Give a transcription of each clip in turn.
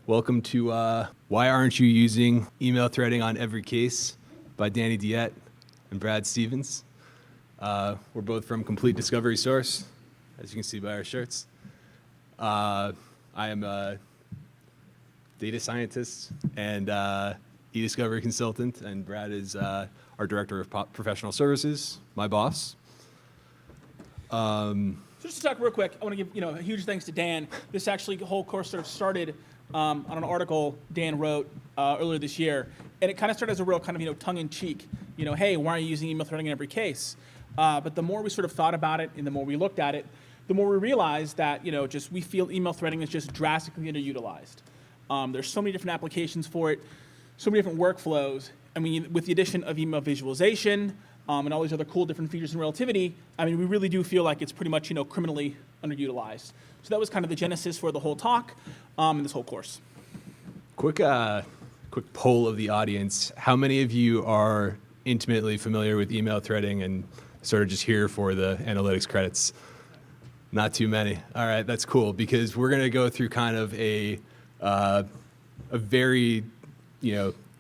Welcome to Why Aren't You Using Email Threading on Every Case by Danny Diet and Brad Stevens. We're both from Complete Discovery Source, as you can see by our shirts. I am a data scientist and e-discovery consultant, and Brad is our Director of Professional Services, my boss. So just to talk real quick, I want to give a huge thanks to Dan. This actually, the whole course sort of started on an article Dan wrote earlier this year, and it kind of started as a real kind of tongue-in-cheek, hey, why aren't you using email threading in every case? But the more we sort of thought about it, and the more we looked at it, the more we realized that we feel email threading is just drastically underutilized. There's so many different applications for it, so many different workflows. I mean, with the addition of email visualization and all these other cool different features in Relativity, I mean, we really do feel like it's pretty much criminally underutilized. So that was kind of the genesis for the whole talk and this whole course. Quick poll of the audience. How many of you are intimately familiar with email threading and sort of just here for the analytics credits? Not too many. All right, that's cool, because we're going to go through kind of a very,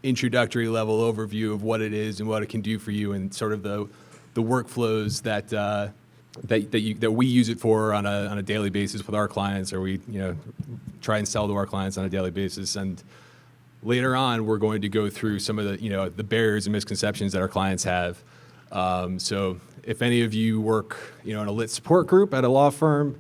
introductory level overview of what it is and what it can do for you, and sort of the workflows that we use it for on a daily basis with our clients, or we try and sell to our clients on a daily basis. And later on, we're going to go through some of the barriers and misconceptions that our clients have. So if any of you work in a lit support group at a law firm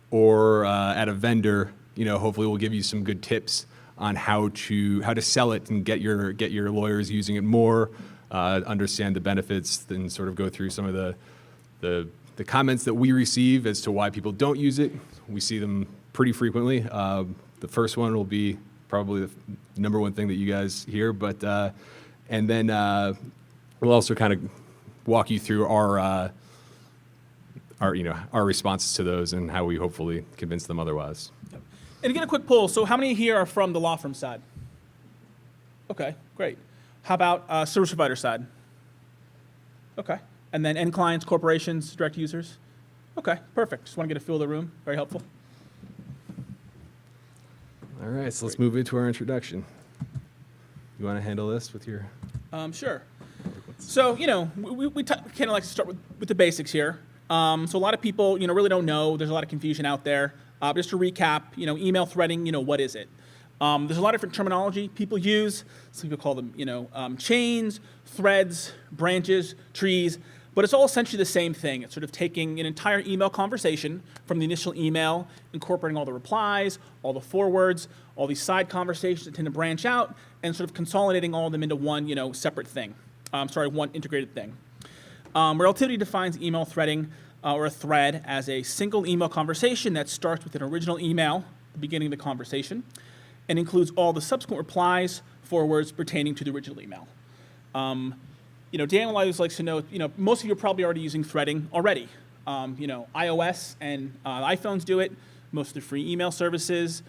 or at a vendor, hopefully we'll give you some good tips on how to sell it and get your lawyers using it more, understand the benefits, and sort of go through some of the comments that we receive as to why people don't use it. We see them pretty frequently. The first one will be probably the number one thing that you guys hear, but and then we'll also kind of walk you through our responses to those and how we hopefully convince them otherwise. And again, a quick poll. So how many here are from the law firm side? Okay, great. How about service provider side? Okay. And then end clients, corporations, direct users? Okay, perfect. Just want to get a feel of the room. Very helpful. All right, so let's move into our introduction. You want to handle this with your... Sure. So, we kind of like to start with the basics here. So a lot of people, really don't know. There's a lot of confusion out there. Just to recap, email threading, what is it? There's a lot of different terminology people use. Some people call them, chains, threads, branches, trees, but it's all essentially the same thing. It's sort of taking an entire email conversation from the initial email, incorporating all the replies, all the forwards, all these side conversations that tend to branch out, and sort of consolidating all of them into one, separate thing. One integrated thing. Relativity defines email threading or a thread as a single email conversation that starts with an original email, the beginning of the conversation, and includes all the subsequent replies, forwards pertaining to the original email. Dan always likes to know, most of you are probably already using threading already. iOS and iPhones do it. Most of the free email services,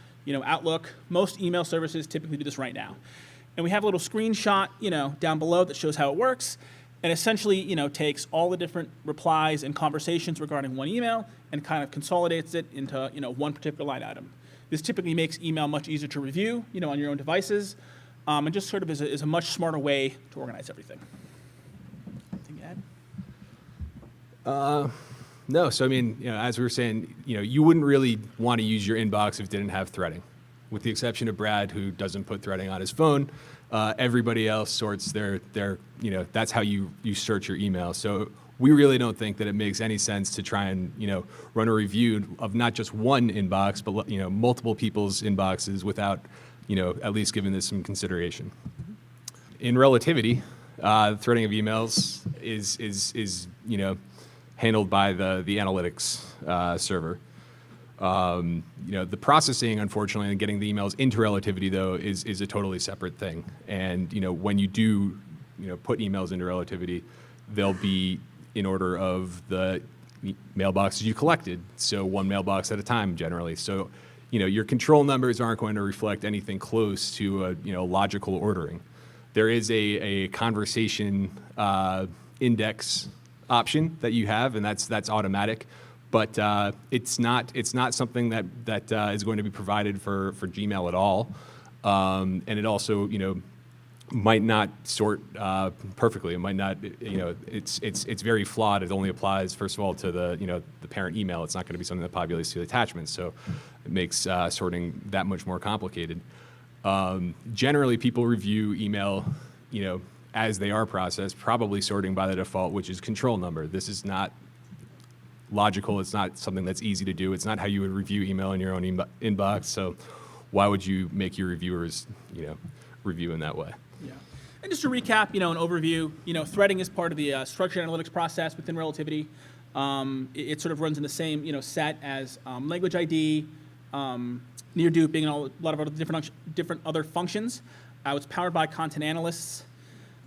Outlook, most email services typically do this right now. And we have a little screenshot, down below that shows how it works. And essentially, takes all the different replies and conversations regarding one email and kind of consolidates it into, one particular line item. This typically makes email much easier to review, on your own devices, and just sort of is a much smarter way to organize everything. Anything to add? No. So, I mean, as we were saying, you wouldn't really want to use your inbox if it didn't have threading, with the exception of Brad, who doesn't put threading on his phone. Everybody else sorts their that's how you search your email. So we really don't think that it makes any sense to try and, run a review of not just one inbox, but, multiple people's inboxes without, at least giving this some consideration. In Relativity, threading of emails is handled by the analytics server. The processing, unfortunately, and getting the emails into Relativity, though, is a totally separate thing. And, when you do, put emails into Relativity, they'll be in order of the mailboxes you collected. So one mailbox at a time, generally. So, your control numbers aren't going to reflect anything close to a, logical ordering. There is a conversation index option that you have, and that's automatic. But it's not something that is going to be provided for Gmail at all. And it also, might not sort perfectly. It might not, it's very flawed. It only applies, first of all, to the parent email. It's not going to be something that populates to the attachments. So it makes sorting that much more complicated. Generally, people review email, as they are processed, probably sorting by the default, which is control number. This is not logical. It's not something that's easy to do. It's not how you would review email in your own inbox. So why would you make your reviewers, review in that way? Yeah. And just to recap, an overview, threading is part of the structured analytics process within Relativity. It sort of runs in the same, set as language ID, near duping, and a lot of other different other functions. It's powered by content analysts.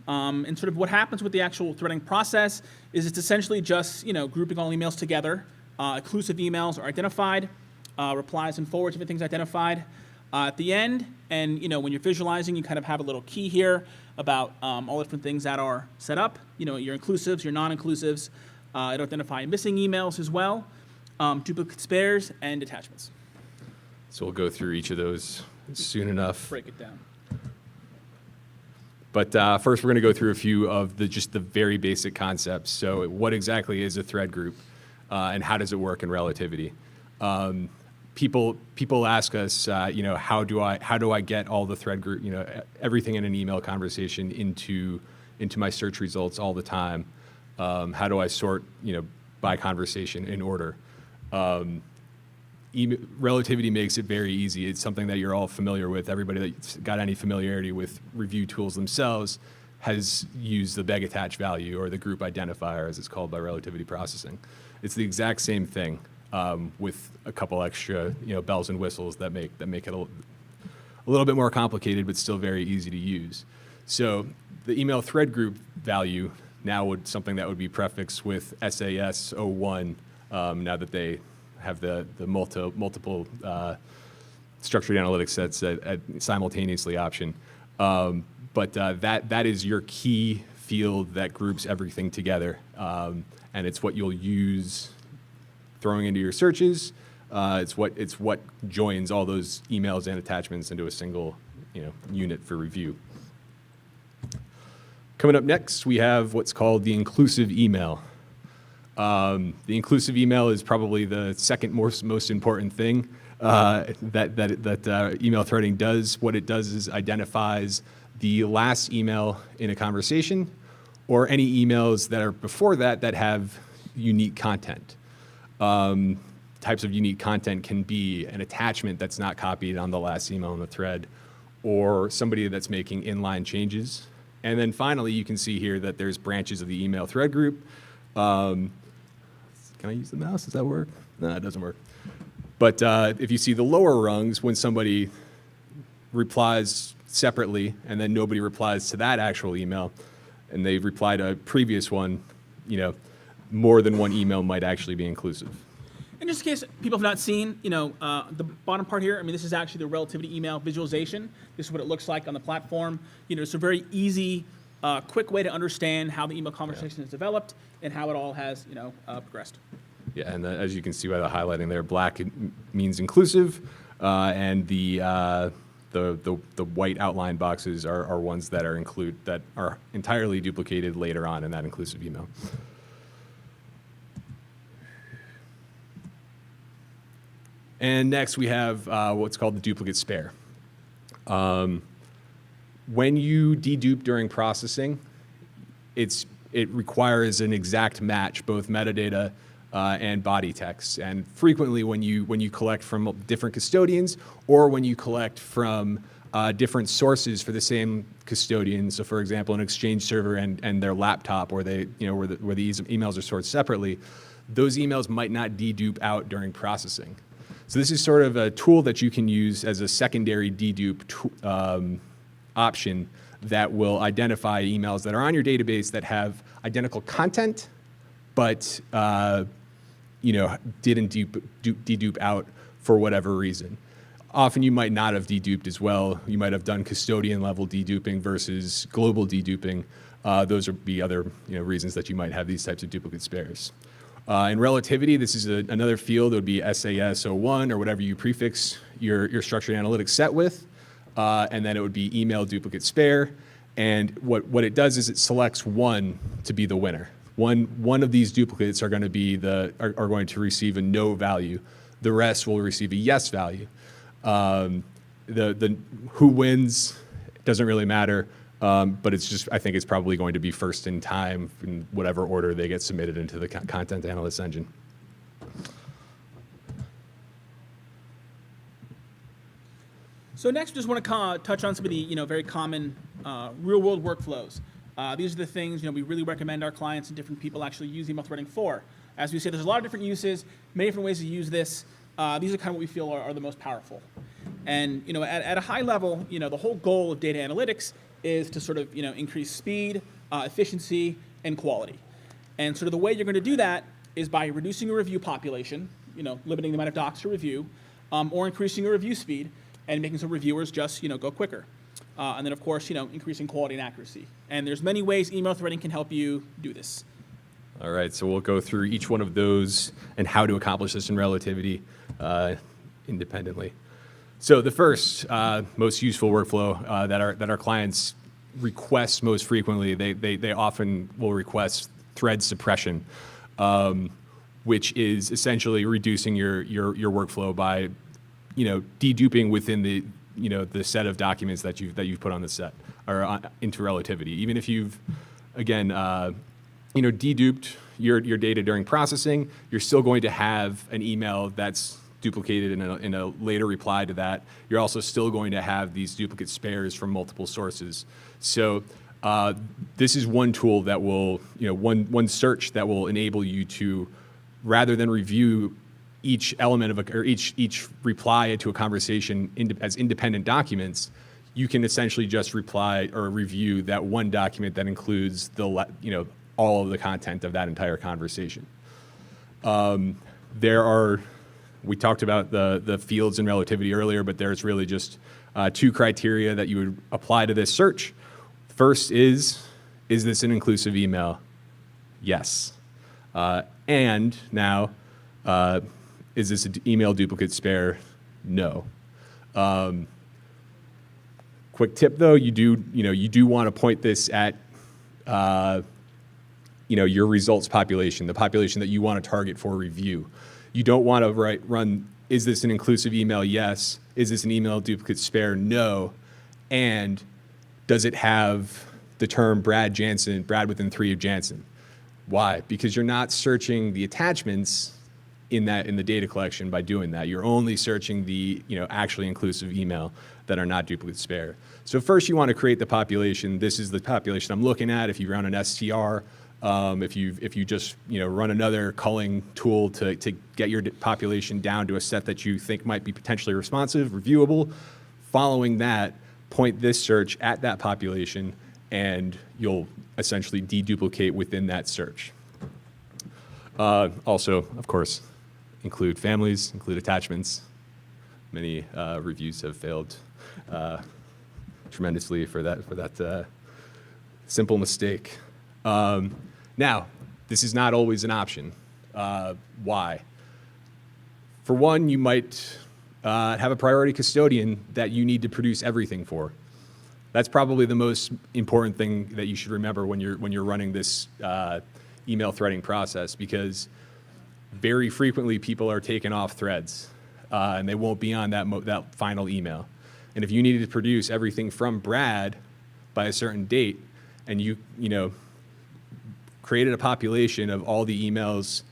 And sort of what happens with the actual threading process is it's essentially just, grouping all emails together. Exclusive emails are identified, replies and forwards, everything's identified. At the end, and when you're visualizing, you kind of have a little key here about all the different things that are set up. Your inclusives, your non-inclusives. It'll identify missing emails as well, duplicate spares, and attachments. So we'll go through each of those soon enough. Break it down. But first, we're going to go through a few of just the very basic concepts. So what exactly is a thread group, and how does it work in Relativity? People ask us, how do I get all the thread group, everything in an email conversation into my search results all the time? How do I sort, by conversation in order? Relativity makes it very easy. It's something that you're all familiar with. Everybody that's got any familiarity with review tools themselves has used the beg attach value, or the group identifier, as it's called by Relativity processing. It's the exact same thing. With a couple extra, bells and whistles that make it a little bit more complicated, but still very easy to use. So the email thread group value now something that would be prefixed with SAS01, now that they have the multiple structured analytics sets at simultaneously option. But that is your key field that groups everything together, and it's what you'll use throwing into your searches. It's what joins all those emails and attachments into a single unit for review. Coming up next, we have what's called the inclusive email. The inclusive email is probably the second most important thing that email threading does. What it does is identifies the last email in a conversation, or any emails that are before that have unique content. Types of unique content can be an attachment that's not copied on the last email in the thread, or somebody that's making inline changes. And then finally, you can see here that there's branches of the email thread group. Can I use the mouse? Does that work? No, it doesn't work. But if you see the lower rungs, when somebody replies separately and then nobody replies to that actual email, and they reply to a previous one, more than one email might actually be inclusive. And just in case people have not seen, the bottom part here, this is actually the Relativity email visualization. This is what it looks like on the platform. It's a very easy, quick way to understand how the email conversation is developed and how it all has, progressed. Yeah, and as you can see by the highlighting there, black means inclusive, and the white outline boxes are ones that are entirely duplicated later on in that inclusive email. And next we have what's called the duplicate spare. When you dedupe during processing, it requires an exact match, both metadata and body text. And frequently when you collect from different custodians, or when you collect from different sources for the same custodian, so for example, an Exchange server and their laptop, where the emails are stored separately, those emails might not dedupe out during processing. So this is sort of a tool that you can use as a secondary dedupe option that will identify emails that are on your database that have identical content, but didn't dedupe out for whatever reason. Often you might not have deduped as well. You might have done custodian level deduping versus global deduping. Those would be other reasons that you might have these types of duplicate spares. In Relativity, this is another field. It would be SAS01 or whatever you prefix your structured analytics set with. and then it would be email duplicate spare. And what it does is it selects one to be the winner. One of these duplicates are going to are going to receive a no value. The rest will receive a yes value. The who wins doesn't really matter, but I think it's probably going to be first in time in whatever order they get submitted into the content analyst engine. So next, just want to touch on some of the very common real-world workflows. These are the things we really recommend our clients and different people actually use email threading for. As we say, there's a lot of different uses, many different ways to use this. These are kind of what we feel are the most powerful. And at a high level, the whole goal of data analytics is to sort of increase speed, efficiency, and quality. And sort of the way you're going to do that is by reducing your review population, limiting the amount of docs to review, or increasing your review speed and making some reviewers just go quicker. And then of course increasing quality and accuracy. And there's many ways email threading can help you do this. All right, so we'll go through each one of those and how to accomplish this in Relativity independently. So the first most useful workflow that our clients request most frequently, they often will request thread suppression, which is essentially reducing your workflow by deduping within the set of documents that you've put on the set or into Relativity. Even if you've again deduped your data during processing, you're still going to have an email that's duplicated in a later reply to that. You're also still going to have these duplicate spares from multiple sources. So this is one tool that will, one search that will enable you to, rather than review each element or each reply to a conversation as independent documents, you can essentially just reply or review that one document that includes all of the content of that entire conversation. We talked about the fields in Relativity earlier, but there's really just two criteria that you would apply to this search. First is this an inclusive email? Yes. And now, is this an email duplicate spare? No. Quick tip though, you do want to point this at your results population, the population that you want to target for review. You don't want to run, is this an inclusive email? Yes. Is this an email duplicate spare? No. And does it have the term Brad within 3 of Jansen? Why? Because you're not searching the attachments in the data collection by doing that. You're only searching the actually inclusive email that are not duplicate spare. So first you want to create the population. This is the population I'm looking at. If you run an STR, if you just run another culling tool to get your population down to a set that you think might be potentially responsive, reviewable, following that, point this search at that population, and you'll essentially deduplicate within that search. Also, of course, include families, include attachments. Many reviews have failed tremendously for that simple mistake. Now, this is not always an option. Why? For one, you might have a priority custodian that you need to produce everything for. That's probably the most important thing that you should remember when you're running this email threading process, because very frequently people are taken off threads and they won't be on that final email. And if you needed to produce everything from Brad by a certain date, and you created a population of all the emails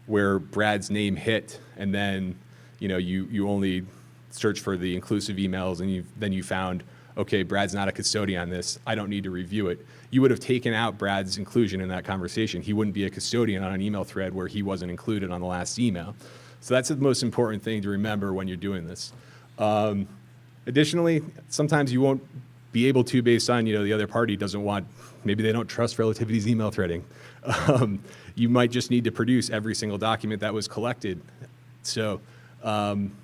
where Brad's name hit, and then you only search for the inclusive emails, and then you found, okay, Brad's not a custodian on this, I don't need to review it. You would have taken out Brad's inclusion in that conversation. He wouldn't be a custodian on an email thread where he wasn't included on the last email. So that's the most important thing to remember when you're doing this. Additionally, sometimes you won't be able to, based on the other party doesn't want, maybe they don't trust Relativity's email threading. You might just need to produce every single document that was collected. So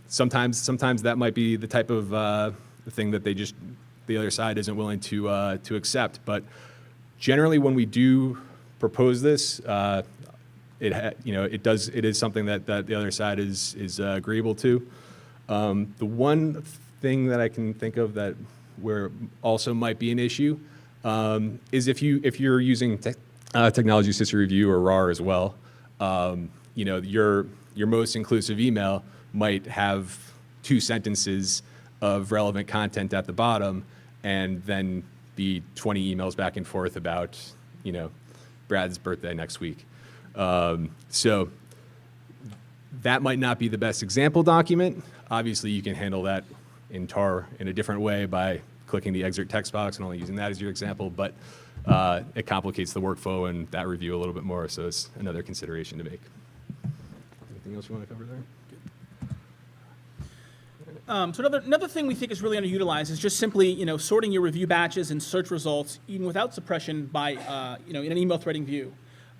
sometimes that might be the type of thing that the other side isn't willing to accept. But generally, when we do propose this, it is something that the other side is agreeable to. The one thing that I can think of that where also might be an issue is if you're using technology assisted review or RAR as well, your most inclusive email might have 2 sentences of relevant content at the bottom, and then be 20 emails back and forth about Brad's birthday next week. So that might not be the best example document. Obviously, you can handle that in TAR in a different way by clicking the excerpt text box and only using that as your example, but it complicates the workflow and that review a little bit more, so it's another consideration to make. Anything else you want to cover there? So another thing we think is really underutilized is just simply sorting your review batches and search results even without suppression by in an email threading view.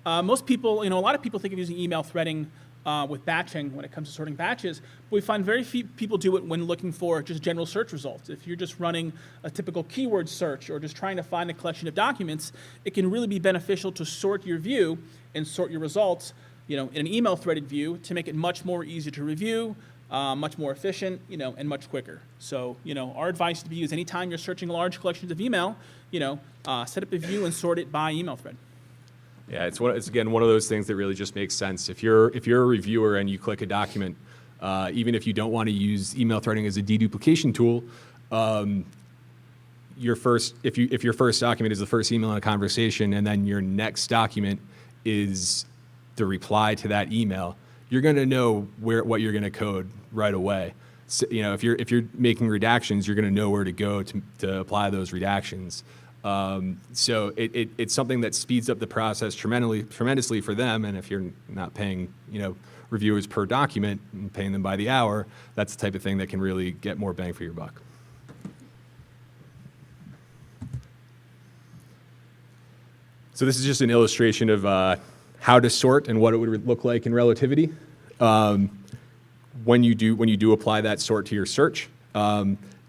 Most people, a lot of people think of using email threading with batching when it comes to sorting batches, but we find very few people do it when looking for just general search results. If you're just running a typical keyword search or just trying to find a collection of documents, it can really be beneficial to sort your view and sort your results in an email threaded view to make it much more easy to review, much more efficient, and much quicker. So, our advice to be is anytime you're searching large collections of email, set up a view and sort it by email thread. Yeah, it's again one of those things that really just makes sense. If you're a reviewer and you click a document, even if you don't want to use email threading as a deduplication tool, if your first document is the first email in a conversation, and then your next document is the reply to that email, you're going to know what you're going to code right away. So, if you're making redactions, you're going to know where to go to apply those redactions. So it's something that speeds up the process tremendously for them. And if you're not paying reviewers per document and paying them by the hour, that's the type of thing that can really get more bang for your buck. So this is just an illustration of how to sort and what it would look like in Relativity. When you do apply that sort to your search,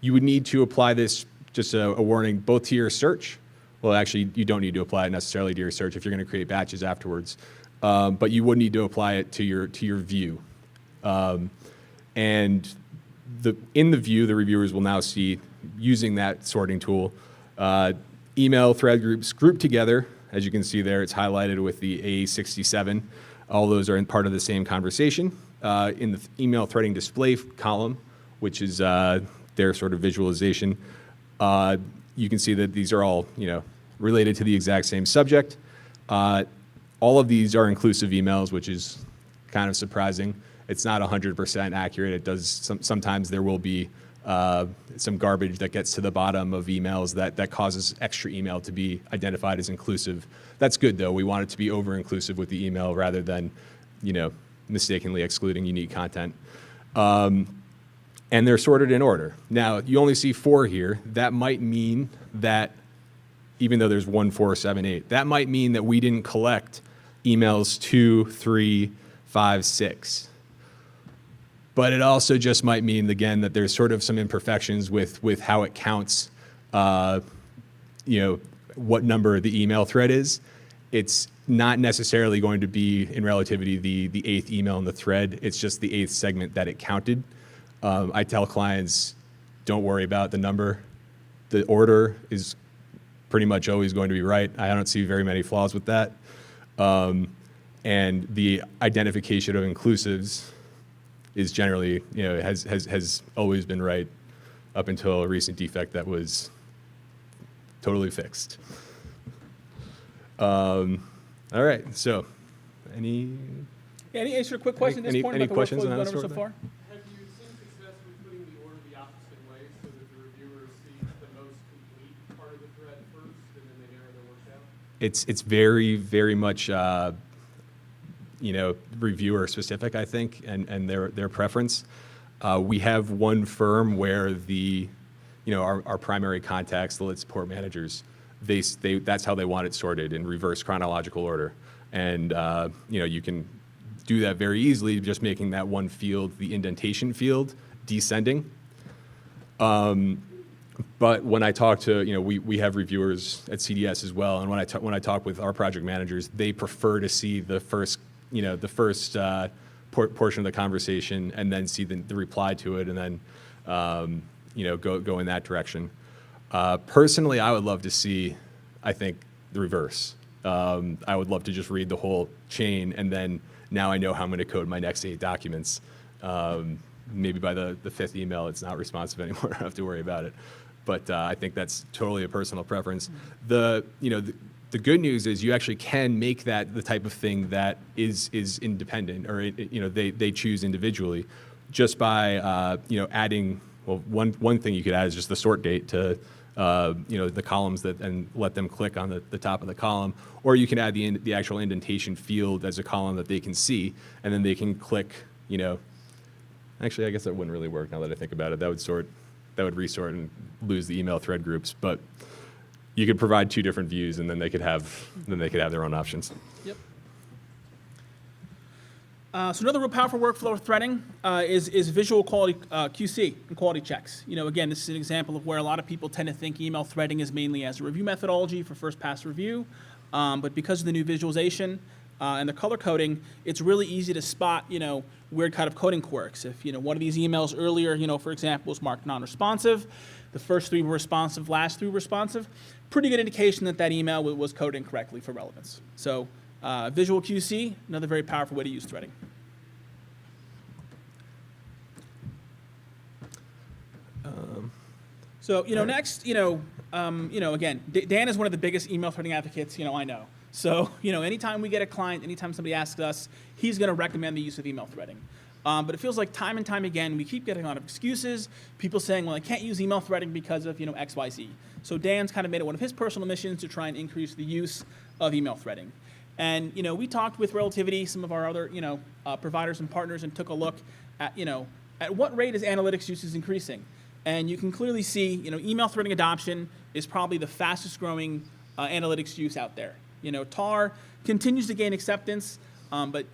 you would need to apply this, just a warning, both to your search. Well, actually, you don't need to apply it necessarily to your search if you're going to create batches afterwards, but you would need to apply it to your view. And in the view, the reviewers will now see, using that sorting tool, email thread groups grouped together. As you can see there, it's highlighted with the A67. All those are in part of the same conversation. In the email threading display column, which is their sort of visualization, you can see that these are all related to the exact same subject. All of these are inclusive emails, which is kind of surprising. It's not 100% accurate. It does sometimes there will be some garbage that gets to the bottom of emails that causes extra email to be identified as inclusive. That's good though. We want it to be over-inclusive with the email rather than mistakenly excluding unique content. And they're sorted in order. Now, you only see 4 here. That might mean that, even though there's 1, 4, 7, 8, that might mean that we didn't collect emails 2, 3, 5, 6. But it also just might mean, again, that there's sort of some imperfections with how it counts, what number the email thread is. It's not necessarily going to be, in Relativity, the 8th email in the thread. It's just the 8th segment that it counted. I tell clients, don't worry about the number. The order is pretty much always going to be right. I don't see very many flaws with that. And the identification of inclusives is generally, has always been right up until a recent defect that was totally fixed. All right, so any sort of quick question at this point any about the questions workflow on we've that gone over sort so of far? Have you seen success with putting the order the opposite way so that the reviewers see the most complete part of the thread first and then they narrow their work down? It's very, very much reviewer specific, I think, and their preference. We have one firm where our primary contacts, the lit support managers, that's how they want it sorted in reverse chronological order, and you can do that very easily, just making that one field, the indentation field, descending. But when I talk to, we have reviewers at CDS as well, and when I talk with our project managers, they prefer to see the first portion of the conversation and then see the reply to it, and then go in that direction. Personally, I would love to see, I think, the reverse. I would love to just read the whole chain, and then now I know how I'm going to code my next 8 documents. Maybe by the 5th email, it's not responsive anymore. I don't have to worry about it. But I think that's totally a personal preference. The good news is you actually can make that the type of thing that is independent, or they choose individually, just by adding. Well, one thing you could add is just the sort date to the columns and let them click on the top of the column, or you can add the actual indentation field as a column that they can see, and then they can click. Actually, I guess that wouldn't really work now that I think about it. That would resort and lose the email thread groups, but you could provide 2 different views, and then they could have their own options. Yep. So another real powerful workflow with threading is visual quality QC and quality checks. Again, this is an example of where a lot of people tend to think email threading is mainly as a review methodology for first pass review, but because of the new visualization and the color coding, it's really easy to spot weird kind of coding quirks. If one of these emails earlier, for example, was marked non-responsive, the first 3 were responsive, last 3 were responsive, pretty good indication that email was coded incorrectly for relevance. So visual QC, another very powerful way to use threading. So next, again, Dan is one of the biggest email threading advocates I know. So anytime we get a client, anytime somebody asks us, he's going to recommend the use of email threading. But it feels like time and time again we keep getting a lot of excuses. People saying, well, I can't use email threading because of X, Y, Z. So Dan's kind of made it one of his personal missions to try and increase the use of email threading. And we talked with Relativity, some of our other providers and partners, and took a look at at what rate is analytics use is increasing. And you can clearly see email threading adoption is probably the fastest growing analytics use out there. TAR continues to gain acceptance, but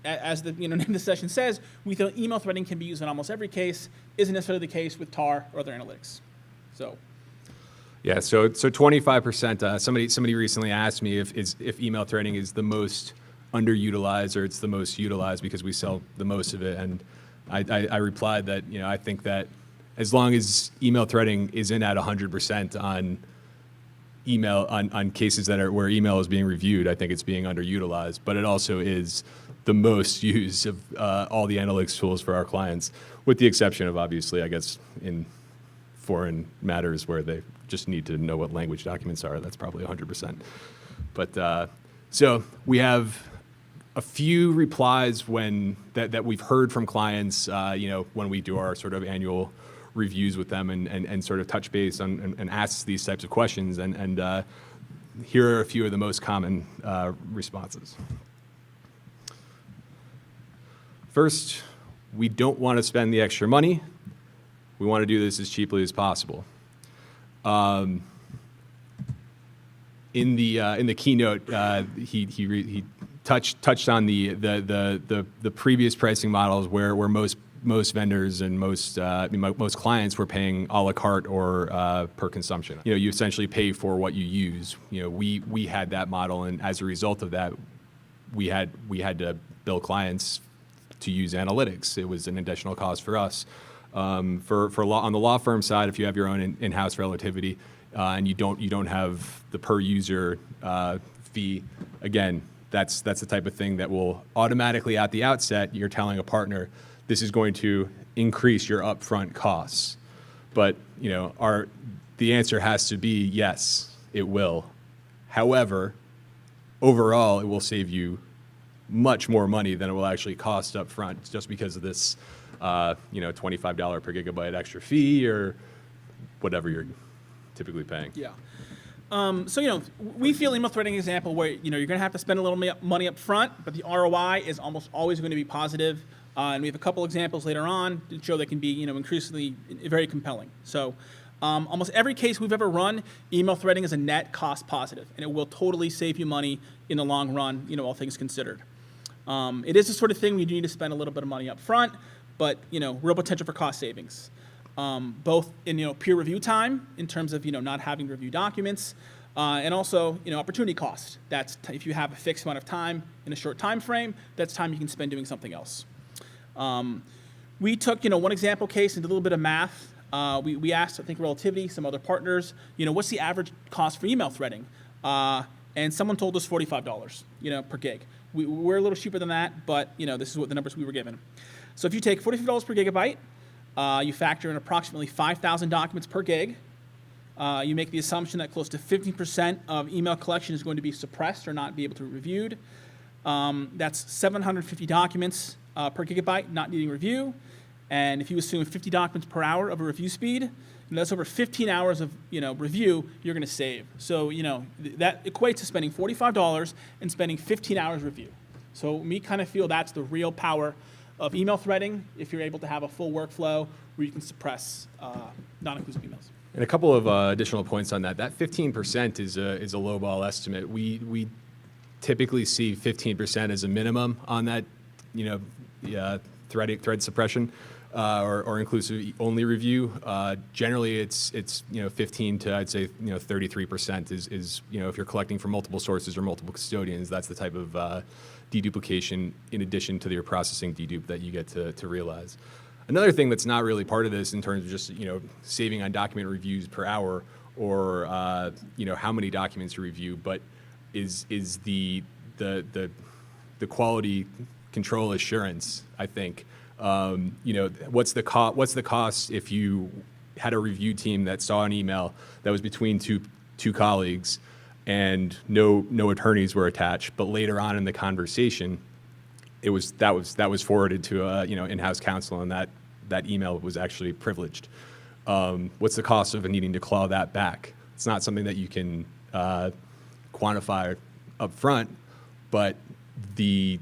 as the name of the session says, we feel email threading can be used in almost every case. Isn't necessarily the case with TAR or other analytics. So. Yeah, so 25%. Somebody recently asked me if email threading is the most underutilized or it's the most utilized because we sell the most of it, and I replied that I think that as long as email threading isn't at 100% on email on cases where email is being reviewed, I think it's being underutilized. But it also is the most used of all the analytics tools for our clients, with the exception of obviously, I guess, in foreign matters where they just need to know what language documents are. That's probably 100%. But so we have a few replies that we've heard from clients, when we do our sort of annual reviews with them and sort of touch base on and ask these types of questions. And here are a few of the most common responses. First, we don't want to spend the extra money. We want to do this as cheaply as possible. In the keynote, he touched on the previous pricing models where most vendors and most clients were paying a la carte or per consumption. You essentially pay for what you use. We had that model, and as a result of that, we had to bill clients to use analytics. It was an additional cost for us. On the law firm side, if you have your own in-house Relativity and you don't have the per user fee, again, that's the type of thing that will automatically at the outset, you're telling a partner, this is going to increase your upfront costs. But the answer has to be yes, it will. However, overall, it will save you much more money than it will actually cost up front, just because of this $25 per gigabyte extra fee or whatever you're typically paying. Yeah. So we feel email threading example where you're going to have to spend a little money up front, but the ROI is almost always going to be positive. And we have a couple examples later on to show that can be increasingly very compelling. So almost every case we've ever run, email threading is a net cost positive, and it will totally save you money in the long run, all things considered. It is the sort of thing we do need to spend a little bit of money up front, but real potential for cost savings, both in peer review time in terms of not having to review documents, and also opportunity cost. That's if you have a fixed amount of time in a short time frame, that's time you can spend doing something else. We took one example case and did a little bit of math we asked, I think, Relativity, some other partners, what's the average cost for email threading? And someone told us $45, per gig. We're a little cheaper than that, but this is what the numbers we were given. So if you take $45 per gigabyte, you factor in approximately 5,000 documents per gig. You make the assumption that close to 15% of email collection is going to be suppressed or not be able to be reviewed. That's 750 documents per gigabyte not needing review. And if you assume 50 documents per hour of a review speed, that's over 15 hours of review you're going to save. So that equates to spending $45 and spending 15 hours review. So we kind of feel that's the real power of email threading if you're able to have a full workflow where you can suppress non-inclusive emails. And a couple of additional points on that. That 15% is a lowball estimate. We typically see 15% as a minimum on that, thread suppression or inclusive only review. Generally, it's 15 to I'd say 33% is if you're collecting from multiple sources or multiple custodians, that's the type of deduplication in addition to your processing dedupe that you get to realize. Another thing that's not really part of this in terms of just saving on document reviews per hour or how many documents you review, but is the quality control assurance. I think what's the cost if you had a review team that saw an email that was between two colleagues and no attorneys were attached, but later on in the conversation that was forwarded to in-house counsel and that email was actually privileged. What's the cost of needing to claw that back? It's not something that you can quantify up front, but the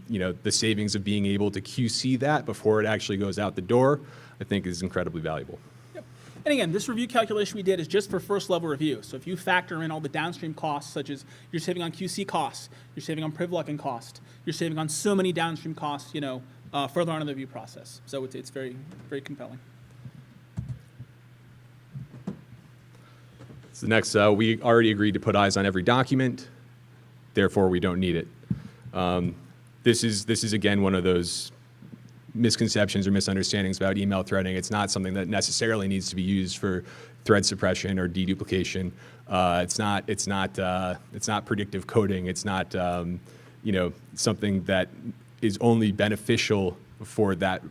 savings of being able to QC that before it actually goes out the door, I think is incredibly valuable. Yep. And again, this review calculation we did is just for first level review. So if you factor in all the downstream costs, such as you're saving on QC costs, you're saving on priv locking cost, you're saving on so many downstream costs, further on in the review process. So it's very, very compelling. So next, we already agreed to put eyes on every document, therefore we don't need it. This is again one of those misconceptions or misunderstandings about email threading. It's not something that necessarily needs to be used for thread suppression or deduplication. It's not predictive coding. It's not something that is only beneficial for that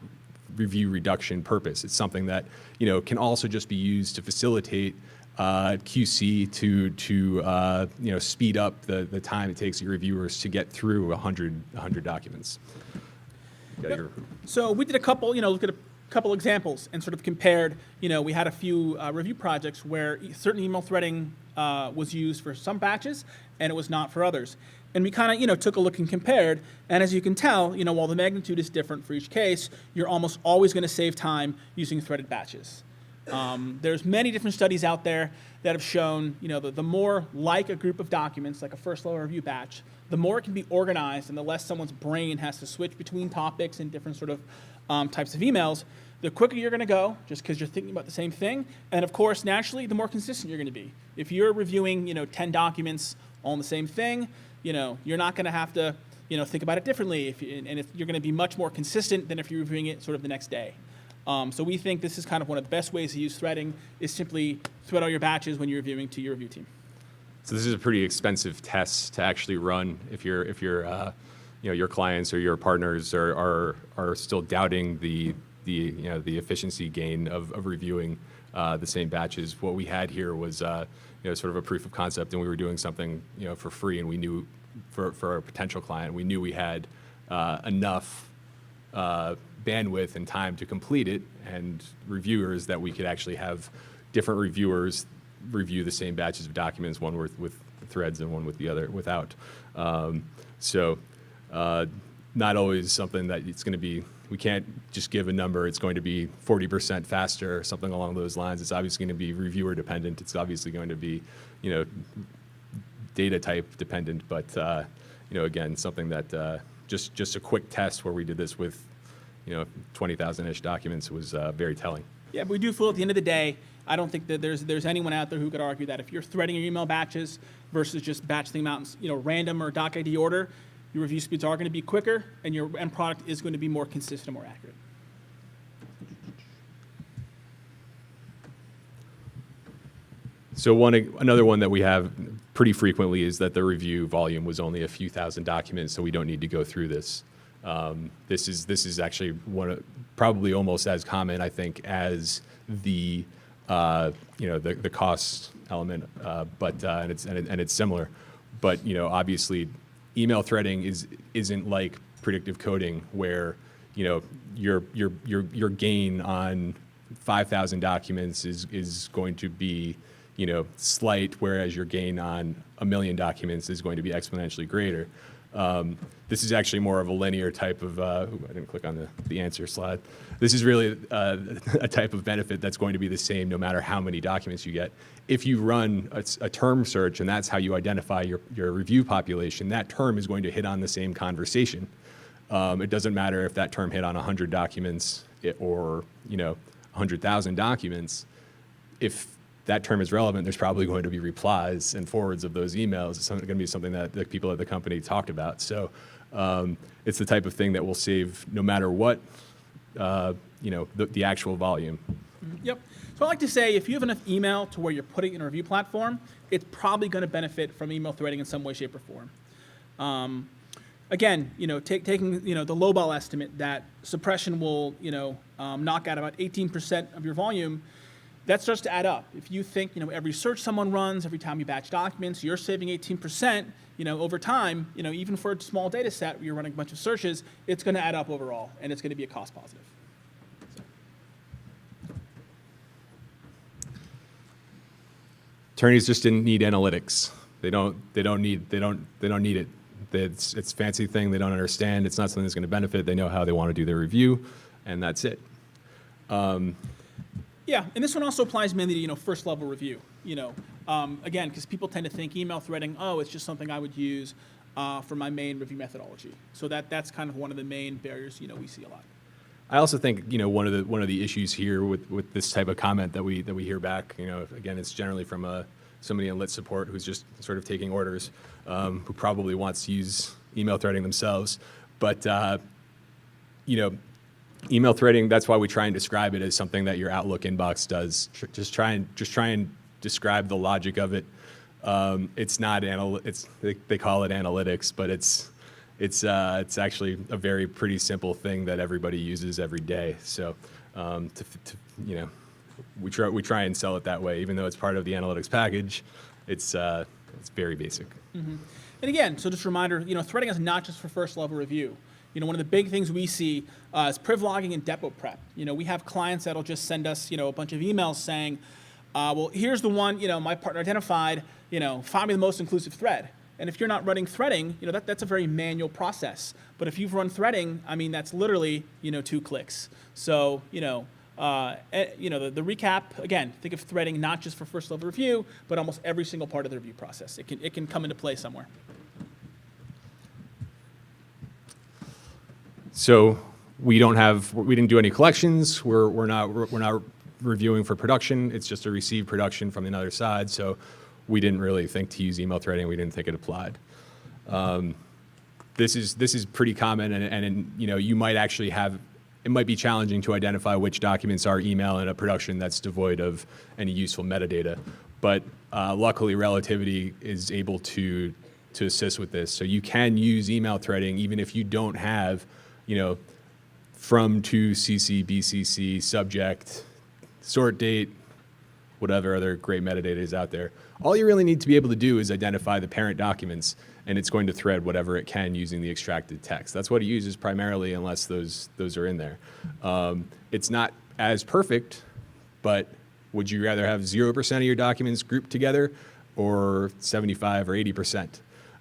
review reduction purpose. It's something that can also just be used to facilitate QC to speed up the time it takes your reviewers to get through 100 documents. Yep. So we did a couple, look at a couple examples and sort of compared, we had a few review projects where certain email threading was used for some batches and it was not for others. And we kind of, took a look and compared. And as you can tell, while the magnitude is different for each case, you're almost always going to save time using threaded batches. There's many different studies out there that have shown, the more like a group of documents, like a first level review batch, the more it can be organized and the less someone's brain has to switch between topics and different sort of types of emails, the quicker you're going to go, just because you're thinking about the same thing. And of course, naturally, the more consistent you're going to be. If you're reviewing, 10 documents all on the same thing, you're not going to have to, think about it differently. You're going to be much more consistent than if you're reviewing it sort of the next day. So we think this is kind of one of the best ways to use threading is simply thread all your batches when you're reviewing to your review team. So this is a pretty expensive test to actually run if your clients or your partners are still doubting the efficiency gain of reviewing the same batches. What we had here was sort of a proof of concept, and we were doing something for free, and we knew for a potential client we knew we had enough bandwidth and time to complete it, and reviewers that we could actually have different reviewers review the same batches of documents, one with threads and one with the other without. Not always something that it's going to be, we can't just give a number, it's going to be 40% faster or something along those lines. It's obviously going to be reviewer dependent. It's obviously going to be, data type dependent, but, again, something that just a quick test where we did this with 20,000-ish documents was very telling. Yeah, but we do feel at the end of the day, I don't think that there's anyone out there who could argue that if you're threading your email batches versus just batching them out in random or doc ID order, your review speeds are going to be quicker and your end product is going to be more consistent and more accurate. So another one that we have pretty frequently is that the review volume was only a few thousand documents, so we don't need to go through this. This is actually probably almost as common, I think, as the the cost element, and it's similar. But obviously, email threading isn't like predictive coding where your gain on 5,000 documents is going to be slight, whereas your gain on 1 million documents is going to be exponentially greater. This is actually more of a linear type of, I didn't click on the answer slide. This is really a type of benefit that's going to be the same no matter how many documents you get. If you run a term search and that's how you identify your review population, that term is going to hit on the same conversation. It doesn't matter if that term hit on 100 documents or 100,000 documents. If that term is relevant, there's probably going to be replies and forwards of those emails. It's going to be something that the people at the company talked about. So it's the type of thing that will save no matter what, the actual volume. Yep. So I like to say if you have enough email to where you're putting it in a review platform, it's probably going to benefit from email threading in some way, shape, or form. Again, taking the lowball estimate that suppression will knock out about 18% of your volume. That starts to add up. If you think, every search someone runs, every time you batch documents, you're saving 18%, over time, even for a small data set where you're running a bunch of searches, it's going to add up overall, and it's going to be a cost positive. Attorneys just didn't need analytics. They don't need it. It's a fancy thing they don't understand. It's not something that's going to benefit. They know how they want to do their review, and that's it. Yeah, and this one also applies mainly to first level review. Again, because people tend to think email threading, it's just something I would use for my main review methodology. So that's kind of one of the main barriers we see a lot. I also think one of the issues here with this type of comment that we hear back, again, it's generally from somebody in lit support who's just sort of taking orders, who probably wants to use email threading themselves, but email threading, that's why we try and describe it as something that your Outlook inbox does. Just try and describe the logic of it. It's not they call it analytics, but it's actually a very pretty simple thing that everybody uses every day. So we try and sell it that way, even though it's part of the analytics package. It's very basic. Mm-hmm. And again, so just a reminder, threading is not just for first level review. One of the big things we see is priv logging and depot prep. We have clients that'll just send us, a bunch of emails saying, well, here's the one, my partner identified, find me the most inclusive thread. And if you're not running threading, that's a very manual process. But if you've run threading, that's literally, 2 clicks. So, the recap, again, think of threading not just for first level review, but almost every single part of the review process. It can come into play somewhere. So we didn't do any collections. We're not reviewing for production. It's just a received production from the other side. So we didn't really think to use email threading. We didn't think it applied. This is pretty common, and you might actually it might be challenging to identify which documents are email in a production that's devoid of any useful metadata. But luckily, Relativity is able to assist with this. So you can use email threading even if you don't have from to CC, BCC, subject, sort date, whatever other great metadata is out there. All you really need to be able to do is identify the parent documents, and it's going to thread whatever it can using the extracted text. That's what it uses primarily, unless those are in there. It's not as perfect, but would you rather have 0% of your documents grouped together or 75 or 80%?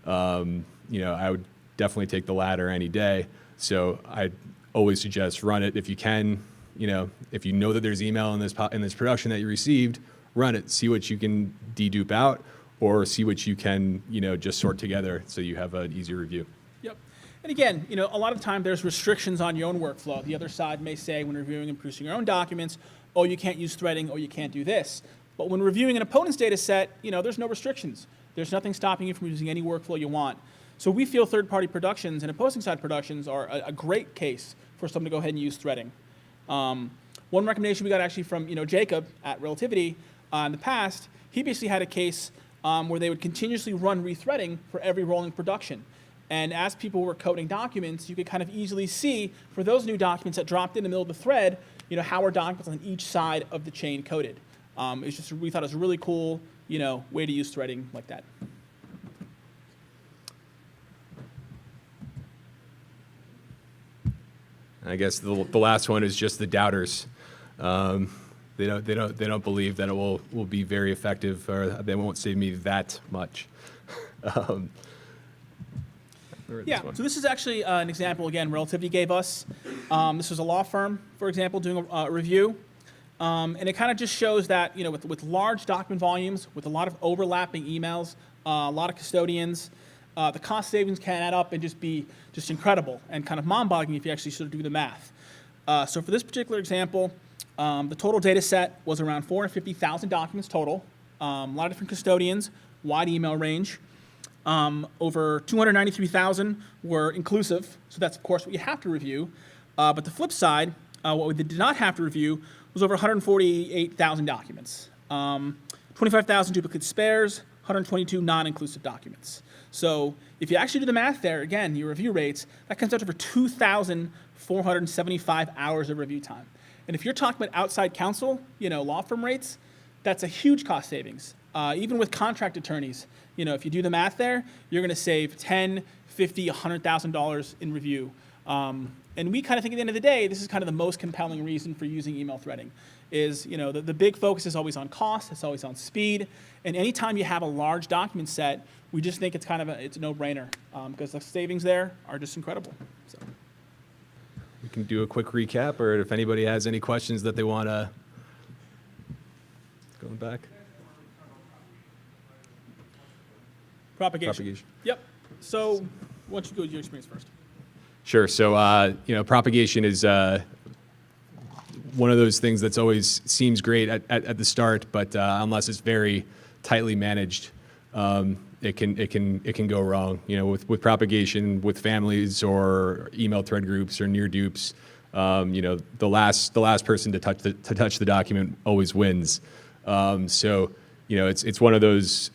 I would definitely take the latter any day. So I always suggest run it if you can. If you know that there's email in this production that you received, run it. See what you can dedupe out, or see what you can just sort together so you have an easier review. Yep. And again, a lot of time there's restrictions on your own workflow. The other side may say when reviewing and producing your own documents, you can't use threading, you can't do this. But when reviewing an opponent's data set, there's no restrictions. There's nothing stopping you from using any workflow you want. So we feel third-party productions and opposing side productions are a great case for someone to go ahead and use threading. One recommendation we got actually from Jacob at Relativity in the past, he basically had a case where they would continuously run rethreading for every rolling production. And as people were coding documents, you could kind of easily see for those new documents that dropped in the middle of the thread, how are documents on each side of the chain coded. It's just, we thought it was a really cool, way to use threading like that. I guess the last one is just the doubters. They don't believe that it will be very effective, or they won't save me that much. Yeah, so this is actually an example, again, Relativity gave us. This was a law firm, for example, doing a review. And it kind of just shows that, with large document volumes, with a lot of overlapping emails, a lot of custodians, the cost savings can add up and just be just incredible and kind of mind-boggling if you actually sort of do the math. So for this particular example, the total data set was around 450,000 documents total, a lot of different custodians, wide email range. Over 293,000 were inclusive, so that's, of course, what you have to review. But the flip side, what we did not have to review was over 148,000 documents. 25,000 duplicate spares, 122 non-inclusive documents. So if you actually do the math there, again, your review rates, that comes out to over 2,475 hours of review time. And if you're talking about outside counsel, law firm rates, that's a huge cost savings. Even with contract attorneys, if you do the math there, you're going to save $10, $50, $100,000 in review. And we kind of think at the end of the day, this is kind of the most compelling reason for using email threading is, the big focus is always on cost, it's always on speed. And anytime you have a large document set, we just think it's it's a no-brainer because the savings there are just incredible. So. We can do a quick recap, or if anybody has any questions that they want to, going back. Propagation. Yep. So why don't you go with your experience first? Sure. So, propagation is one of those things that's always seems great at the start, but unless it's very tightly managed, it can go wrong. With propagation, with families or email thread groups or near dupes, the last person to touch the document always wins. So, it's one of those.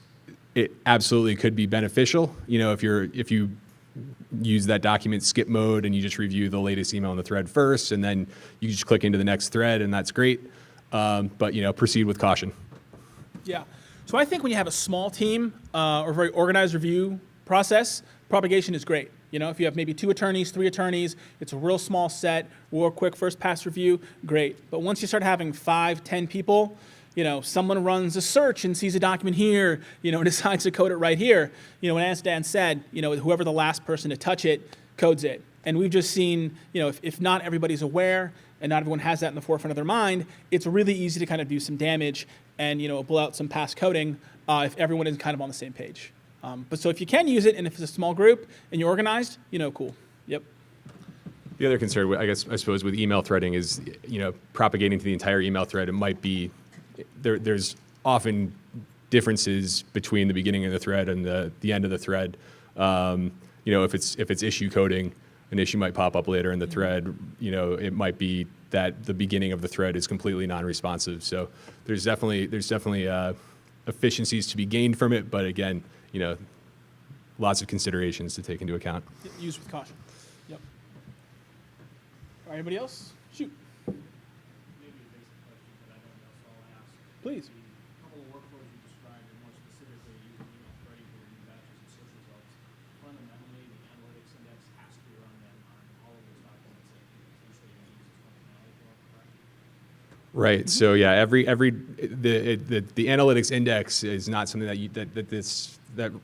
It absolutely could be beneficial. If you use that document skip mode and you just review the latest email in the thread first, and then you just click into the next thread, and that's great. But proceed with caution. Yeah. So I think when you have a small team or a very organized review process, propagation is great. If you have maybe 2 attorneys, 3 attorneys, it's a real small set, or quick first pass review, great. But once you start having 5, 10 people, someone runs a search and sees a document here, and decides to code it right here. And as Dan said, whoever the last person to touch it codes it. And we've just seen, if not everybody's aware and not everyone has that in the forefront of their mind, it's really easy to kind of do some damage and, blow out some past coding if everyone is kind of on the same page. But so if you can use it, and if it's a small group and you're organized, cool. Yep. The other concern, I suppose, with email threading is, propagating to the entire email thread. It might be there's often differences between the beginning of the thread and the end of the thread. If it's issue coding, an issue might pop up later in the thread. It might be that the beginning of the thread is completely non-responsive. So there's definitely efficiencies to be gained from it. But again, lots of considerations to take into account. Use with caution. Yep. All right, anybody else? Shoot. Please. A couple of workflows you described, and more specifically using email threading for review batches and search results. Fundamentally, the analytics index has to be run then on all of those documents that potentially use this functionality for, correct? Right. So yeah, the analytics index is not something that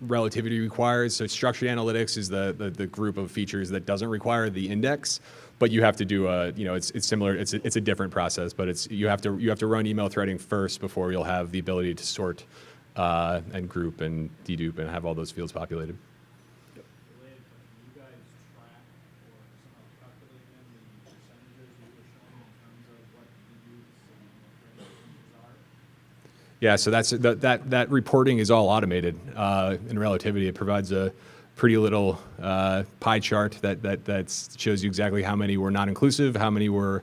relativity requires. So structured analytics is the group of features that doesn't require the index, but you have to do it's similar. It's a different process, but you have to run email threading first before you'll have the ability to sort and group and dedupe and have all those fields populated. Related question, you guys track or somehow calculate then the percentages you were showing in terms of what dedupes and threading are? Yeah, so that reporting is all automated in Relativity. It provides a pretty little pie chart that shows you exactly how many were non-inclusive, how many were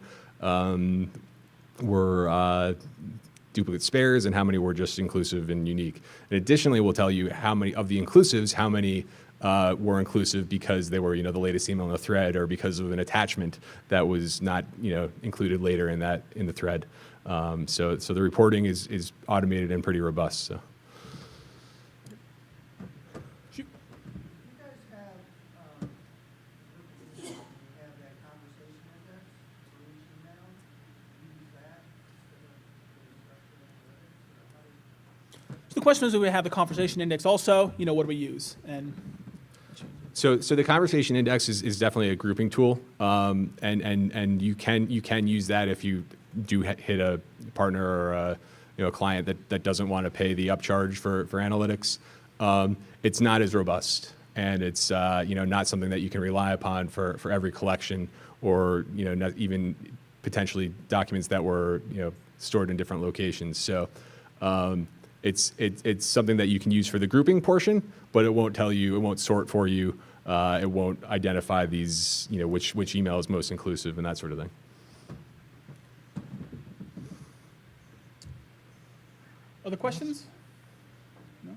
duplicate spares and how many were just inclusive and unique. And additionally, we'll tell you how many of the inclusives, how many were inclusive because they were, the latest email in the thread, or because of an attachment that was not, included later in the thread. So the reporting is automated and pretty robust. So. Shoot. You guys have, you have that conversation index for each email, use that instead of the structured analytics, or how do you? So the question is, do we have the conversation index also? What do we use? And So the conversation index is definitely a grouping tool, and you can use that if you do hit a partner or a client that doesn't want to pay the upcharge for analytics. It's not as robust, and it's not something that you can rely upon for every collection, or not even potentially documents that were stored in different locations. So it's something that you can use for the grouping portion, but it won't tell you, it won't sort for you, it won't identify these, which email is most inclusive and that sort of thing. other questions? No?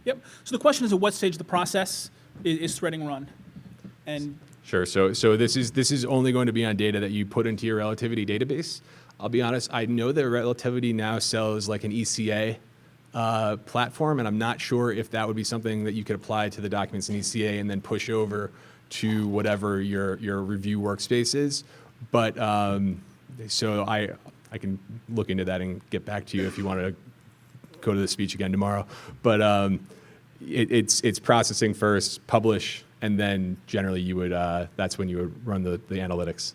Yep. So the question is, at what stage of the process is threading run? And Sure. So this is only going to be on data that you put into your Relativity database. I'll be honest, I know that Relativity now sells like an ECA platform, and I'm not sure if that would be something that you could apply to the documents in ECA and then push over to whatever your review workspace is. But so I can look into that and get back to you if you want to go to the speech again tomorrow. But it's processing first, publish, and then generally you would that's when you would run the analytics.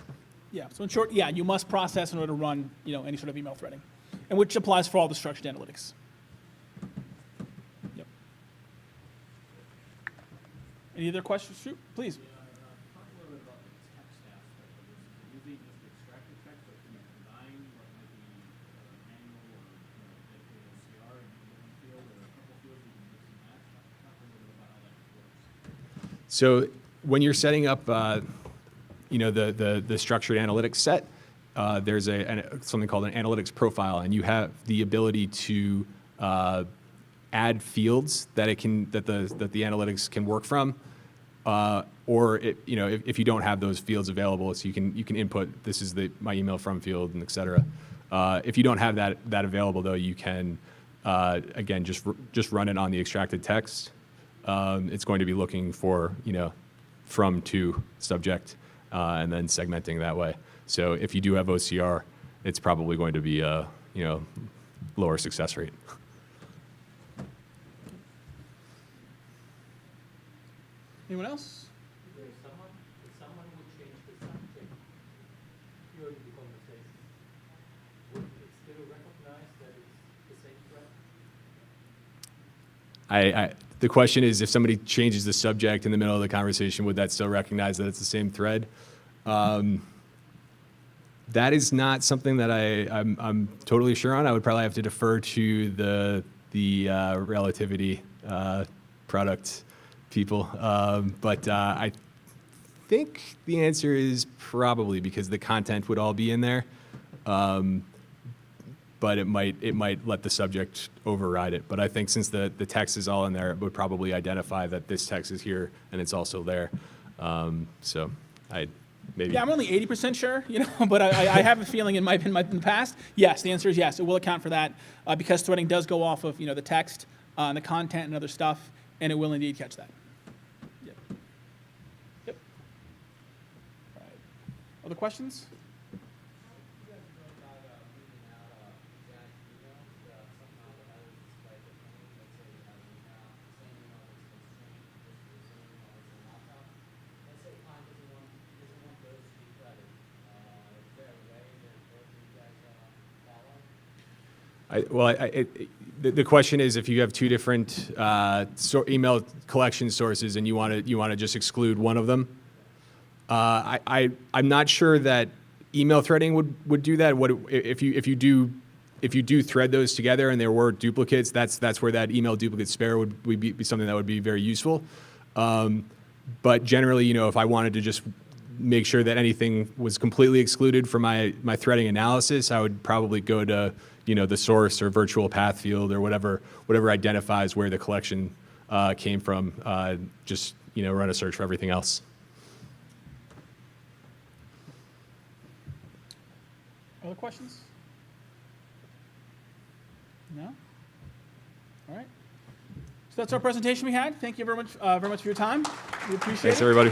yeah, so in short, yeah, you must process in order to run any sort of email threading, and which applies for all the structured analytics. Yep. Any other questions? Shoot, please. Talk a little bit about the text aspect of this. Is it using just extracted text, or can you combine what might be manual or dedicated OCR in one field, or a couple fields you can mix and match? Talk a little bit about how that works. So when you're setting up, the structured analytics set, there's something called an analytics profile, and you have the ability to add fields that the analytics can work from, or if you don't have those fields available, so you can input, this is my email from field, and et cetera. If you don't have that available though, you can again just run it on the extracted text. It's going to be looking for from to subject, and then segmenting that way. So if you do have OCR, it's probably going to be a lower success rate. Anyone else? If someone would change the subject during the conversation, would it still recognize that it's the same thread? The question is, if somebody changes the subject in the middle of the conversation, would that still recognize that it's the same thread? That is not something that I'm totally sure on. I would probably have to defer to the Relativity product people. But I think the answer is probably, because the content would all be in there. But it might let the subject override it. But I think since the text is all in there, it would probably identify that this text is here and it's also there. So maybe. Yeah, I'm only 80% sure, but I have a feeling in the past, yes, the answer is yes. It will account for that because threading does go off of the text and the content and other stuff, and it will indeed catch that. Yep. Yep. All right. Other questions? The question is, if you have two different email collection sources and you want to just exclude one of them, I'm not sure that email threading would do that. What if you do thread those together and there were duplicates? That's where that email duplicate spare would be something that would be very useful. But generally, if I wanted to just make sure that anything was completely excluded from my threading analysis, I would probably go to the source or virtual path field or whatever identifies where the collection came from. Just run a search for everything else. Other questions? No? All right. So that's our presentation we had. Thank you very much for your time. We appreciate it. Thanks, everybody.